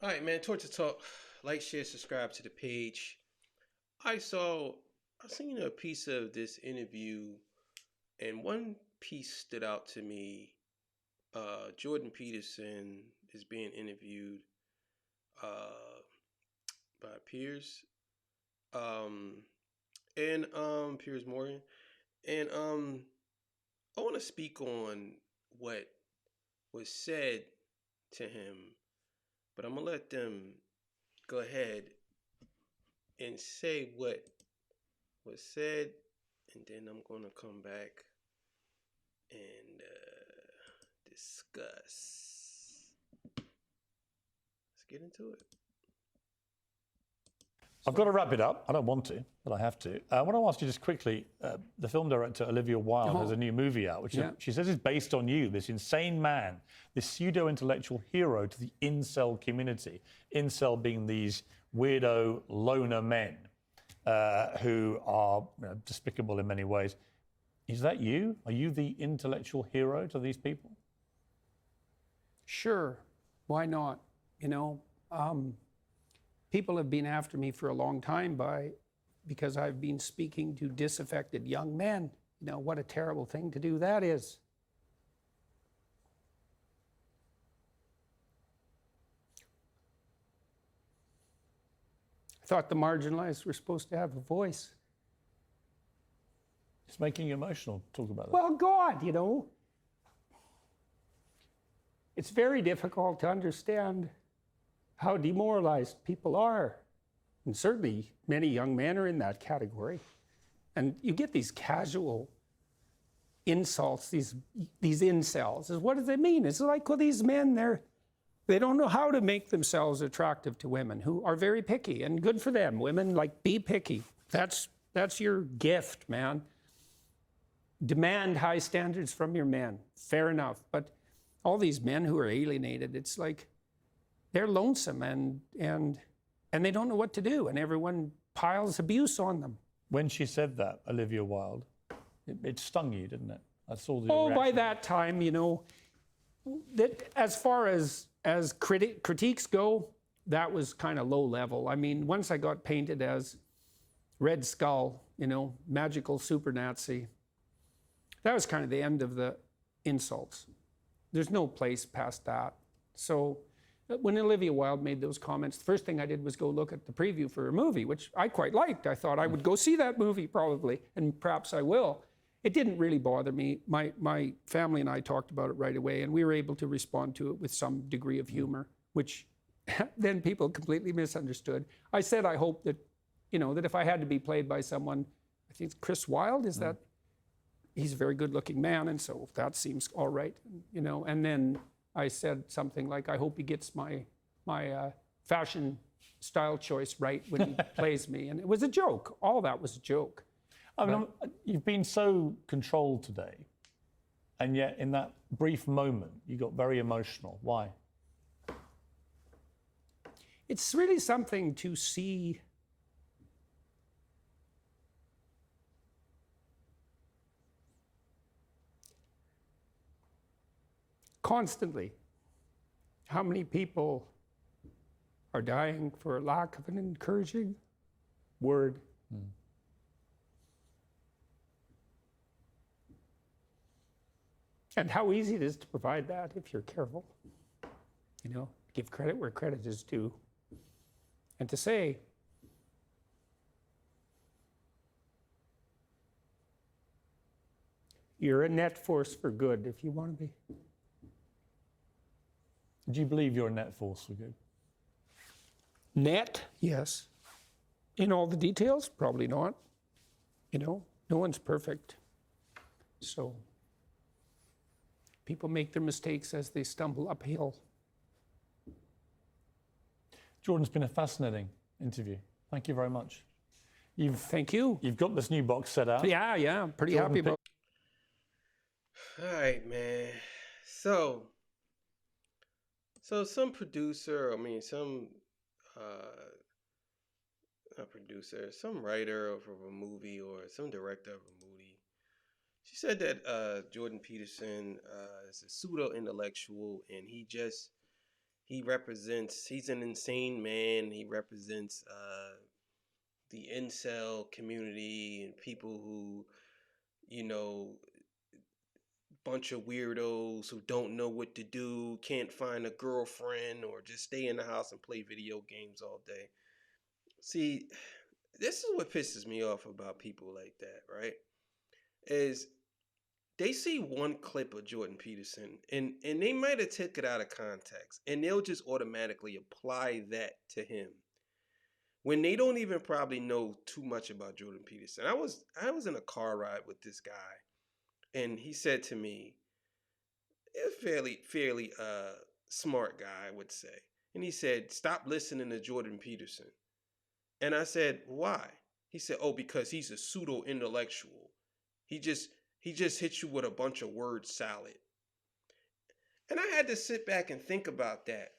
All right, man. Torture Talk. Like, share, subscribe to the page. I saw, I seen a piece of this interview, and one piece stood out to me. Jordan Peterson is being interviewed uh, by Piers, um, and Piers Morgan, and I want to speak on what was said to him, but I'm gonna let them go ahead and say what was said, and then I'm gonna come back and discuss. Let's get into it. I've got to wrap it up. I don't want to, but I have to. I want to ask you just quickly, the film director Olivia Wilde has a new movie out, which she says is based on you, this insane man, this pseudo-intellectual hero to the incel community. Incel being these weirdo loner men who are despicable in many ways. Is that you? Are you the intellectual hero to these people? Sure. Why not? People have been after me for a long time because I've been speaking to disaffected young men. What a terrible thing to do that is. I thought the marginalized were supposed to have a voice. It's making you emotional. Talk about that. Well, God, it's very difficult to understand how demoralized people are. And certainly many young men are in that category. And you get these casual insults, these incels. What does it mean? It's like, well, these men, they don't know how to make themselves attractive to women who are very picky, and good for them. Women, be picky. That's your gift, man. Demand high standards from your men. Fair enough. But all these men who are alienated, it's like, they're lonesome and they don't know what to do, and everyone piles abuse on them. When she said that, Olivia Wilde, it stung you, didn't it? I saw the reaction. By reaction. that time, that as far as critiques go, that was kind of low level. I mean, once I got painted as Red Skull, magical super Nazi, that was kind of the end of the insults. There's no place past that. So when Olivia Wilde made those comments, the first thing I did was go look at the preview for her movie, which I quite liked. I thought I would go see that movie probably, and perhaps I will. It didn't really bother me. My family and I talked about it right away, and we were able to respond to it with some degree of humor, which then people completely misunderstood. I said I hope that, that if I had to be played by someone, I think Chris Wilde, is that, he's a very good-looking man, and so that seems all right, and then I said something like, I hope he gets my fashion style choice right when he plays me. And it was a joke. All that was a joke. I mean, you've been so controlled today, and yet in that brief moment, you got very emotional. Why? It's really something to see constantly how many people are dying for lack of an encouraging word. And how easy it is to provide that if you're careful. Give credit where credit is due. And to say, you're a net force for good if you want to be. Do you believe you're a net force for good? Net, yes. In all the details, probably not. No one's perfect. So people make their mistakes as they stumble uphill. Jordan's been a fascinating interview. Thank you very much. Thank you. You've got this new box set out. Yeah, I'm pretty happy about it. All right, man. So some producer, some writer of a movie or some director of a movie, she said that Jordan Peterson is a pseudo-intellectual, and he's an insane man. He represents the incel community and people who, you know, bunch of weirdos who don't know what to do, can't find a girlfriend, or just stay in the house and play video games all day. See, this is what pisses me off about people like that, right? Is they see one clip of Jordan Peterson and they might have took it out of context and they'll just automatically apply that to him when they don't even probably know too much about Jordan Peterson. I was in a car ride with this guy and he said to me, a fairly smart guy, I would say. And he said, "Stop listening to Jordan Peterson." And I said, "Why?" He said, "Oh, because he's a pseudo intellectual. He just hits you with a bunch of word salad." And I had to sit back and think about that.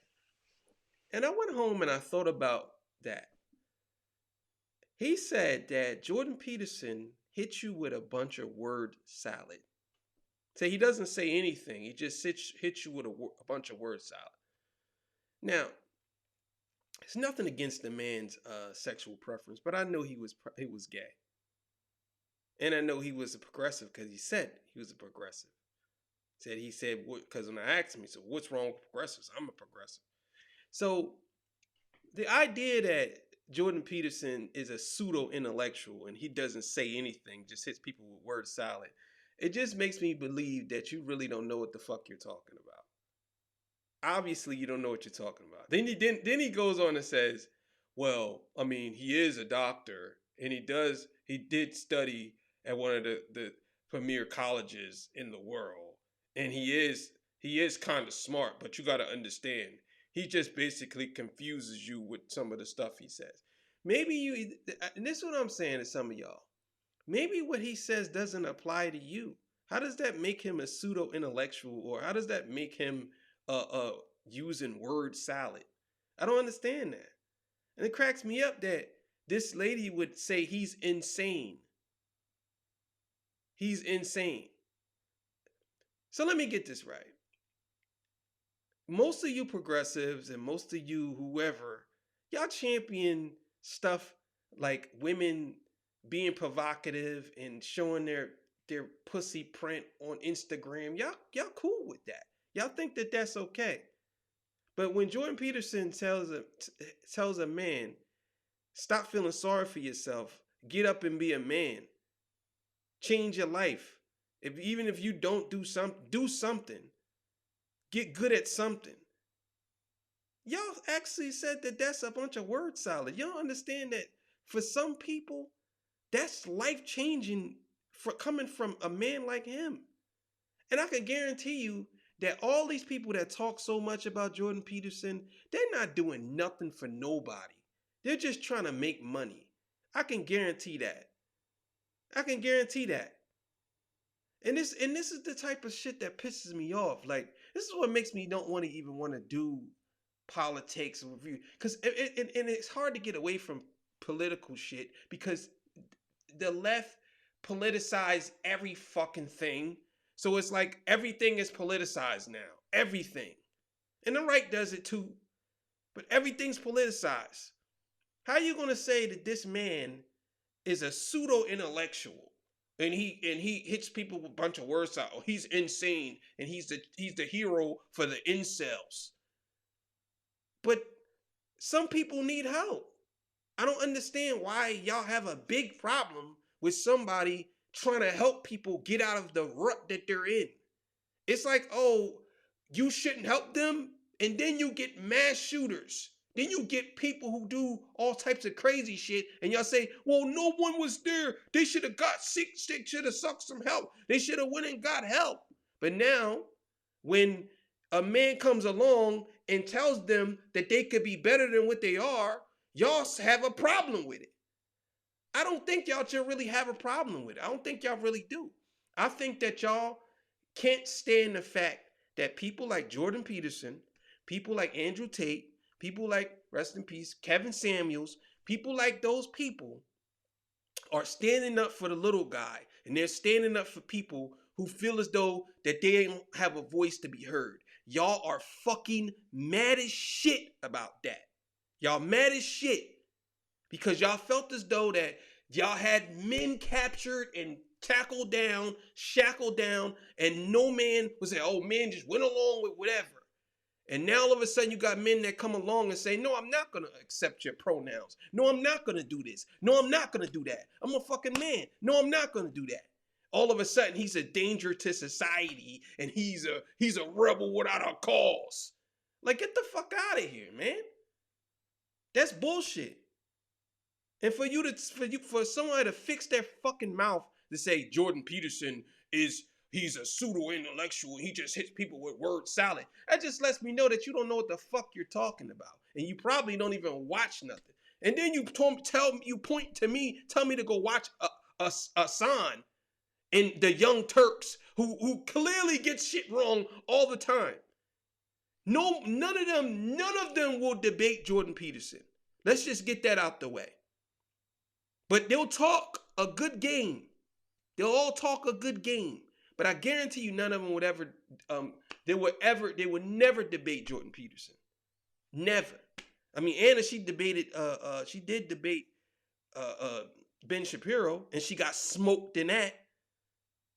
And I went home and I thought about that. He said that Jordan Peterson hits you with a bunch of word salad. So he doesn't say anything. He just hits you with a bunch of word salad. Now, it's nothing against the man's sexual preference, but I know he was gay. And I know he was a progressive because he said he was a progressive. He said, because when I asked him, he said, "What's wrong with progressives? I'm a progressive." So the idea that Jordan Peterson is a pseudo intellectual and he doesn't say anything, just hits people with word salad, it just makes me believe that you really don't know what the fuck you're talking about. Obviously, you don't know what you're talking about. Then he goes on and says, "Well, I mean, he is a doctor and he did study at one of the premier colleges in the world, and he is kind of smart, but you got to understand, he just basically confuses you with some of the stuff he says." Maybe and this is what I'm saying to some of y'all. Maybe what he says doesn't apply to you. How does that make him a pseudo intellectual, or how does that make him using word salad? I don't understand that. And it cracks me up that this lady would say he's insane. He's insane. So let me get this right. Most of you progressives and most of you whoever, y'all champion stuff like women being provocative and showing their pussy print on Instagram. Y'all cool with that. Y'all think that that's okay. But when Jordan Peterson tells a man, "Stop feeling sorry for yourself. Get up and be a man. Change your life. Even if you don't do something. Get good at something." Y'all actually said that that's a bunch of word salad. Y'all understand that for some people, that's life-changing for coming from a man like him. And I can guarantee you that all these people that talk so much about Jordan Peterson, they're not doing nothing for nobody. They're just trying to make money. I can guarantee that. And this is the type of shit that pisses me off. Like, this is what makes me don't want to even want to do politics and review. Because it's hard to get away from political shit because the left politicize every fucking thing. So it's like everything is politicized now. Everything. And the right does it too. But everything's politicized. How are you going to say that this man is a pseudo-intellectual and he hits people with a bunch of words out? Oh, he's insane and he's the hero for the incels. But some people need help. I don't understand why y'all have a big problem with somebody trying to help people get out of the rut that they're in. It's like, oh, you shouldn't help them, and then you get mass shooters. Then you get people who do all types of crazy shit, and y'all say, "Well, no one was there. They should have got sick. They should have sucked some help. They should have went and got help." But now, when a man comes along and tells them that they could be better than what they are, y'all have a problem with it. I don't think y'all should really have a problem with it. I don't think y'all really do. I think that y'all can't stand the fact that people like Jordan Peterson, people like Andrew Tate, people like, rest in peace, Kevin Samuels, people like those people are standing up for the little guy, and they're standing up for people who feel as though that they don't have a voice to be heard. y'all are fucking mad as shit about that. Y'all mad as shit because y'all felt as though that y'all had men captured and tackled down, shackled down, and no man was saying, oh, men just went along with whatever. And now all of a sudden you got men that come along and say, no, I'm not going to accept your pronouns. No, I'm not going to do this. No, I'm not going to do that. I'm a fucking man. No, I'm not going to do that. All of a sudden he's a danger to society and he's a rebel without a cause. Like, get the fuck out of here, man. That's bullshit. And for somebody to fix their fucking mouth to say Jordan Peterson he's a pseudo-intellectual and he just hits people with word salad. That just lets me know that you don't know what the fuck you're talking about. And you probably don't even watch nothing. And then you point to me, tell me to go watch Hassan and the Young Turks who clearly get shit wrong all the time. No, none of them will debate Jordan Peterson. Let's just get that out the way. But they'll talk a good game. They'll all talk a good game. But I guarantee you none of them would ever, they would never debate Jordan Peterson. Never. I mean, Anna, she did debate Ben Shapiro, and she got smoked in that.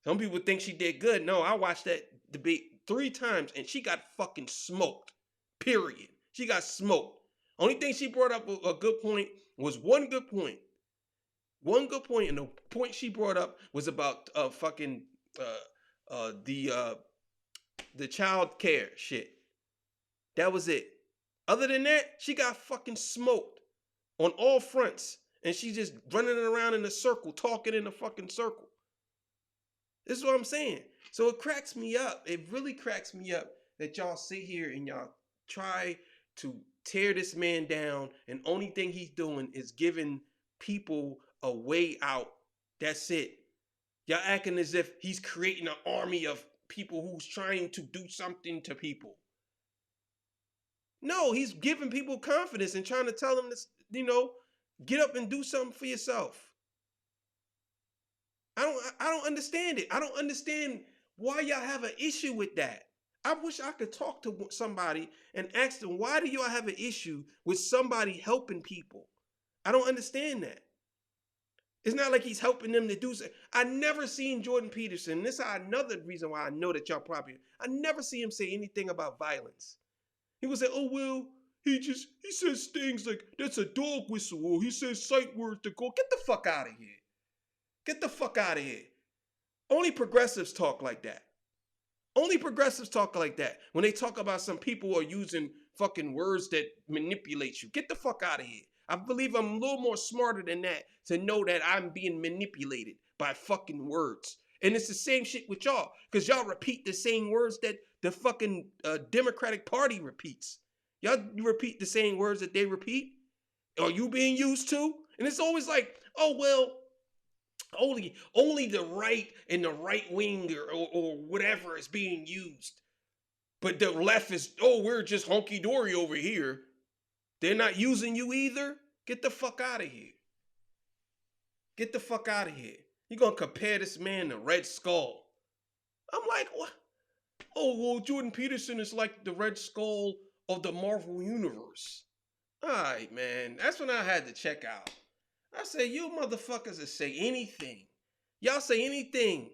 Some people think she did good. No, I watched that debate 3 times, and she got fucking smoked. Period. She got smoked. Only thing she brought up a good point was one good point. One good point, and the point she brought up was about the child care shit. That was it. Other than that, she got fucking smoked on all fronts, and she's just running around in a circle, talking in a fucking circle. This is what I'm saying. So it cracks me up. It really cracks me up that y'all sit here and y'all try to tear this man down, and only thing he's doing is giving people a way out. That's it. Y'all acting as if he's creating an army of people who's trying to do something to people. No, he's giving people confidence and trying to tell them to, get up and do something for yourself. I don't understand it. I don't understand why y'all have an issue with that. I wish I could talk to somebody and ask them, why do y'all have an issue with somebody helping people? I don't understand that. It's not like he's helping them to do something. I never seen Jordan Peterson. This is another reason why I know that y'all probably, I never see him say anything about violence. He would say, oh, well, he says things like, that's a dog whistle, or he says sight words to go. Get the fuck out of here. Get the fuck out of here. Only progressives talk like that. Only progressives talk like that. When they talk about some people who are using fucking words that manipulate you. Get the fuck out of here. I believe I'm a little more smarter than that to know that I'm being manipulated by fucking words. And it's the same shit with y'all, because y'all repeat the same words that the fucking Democratic Party repeats. Y'all repeat the same words that they repeat. Are you being used to? And it's always like, oh, well, only the right and the right wing or whatever is being used. But the left is, oh, we're just honky-dory over here. They're not using you either? Get the fuck out of here. Get the fuck out of here. You're going to compare this man to Red Skull. I'm like, what? Oh, well, Jordan Peterson is like the Red Skull of the Marvel Universe. All right, man. That's when I had to check out. I say, you motherfuckers that say anything. Y'all say anything.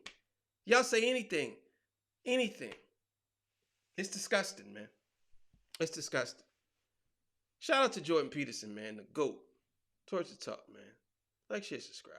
Y'all say anything. Anything. It's disgusting, man. It's disgusting. Shout out to Jordan Peterson, man. The GOAT. Towards the top, man. Like, share, subscribe.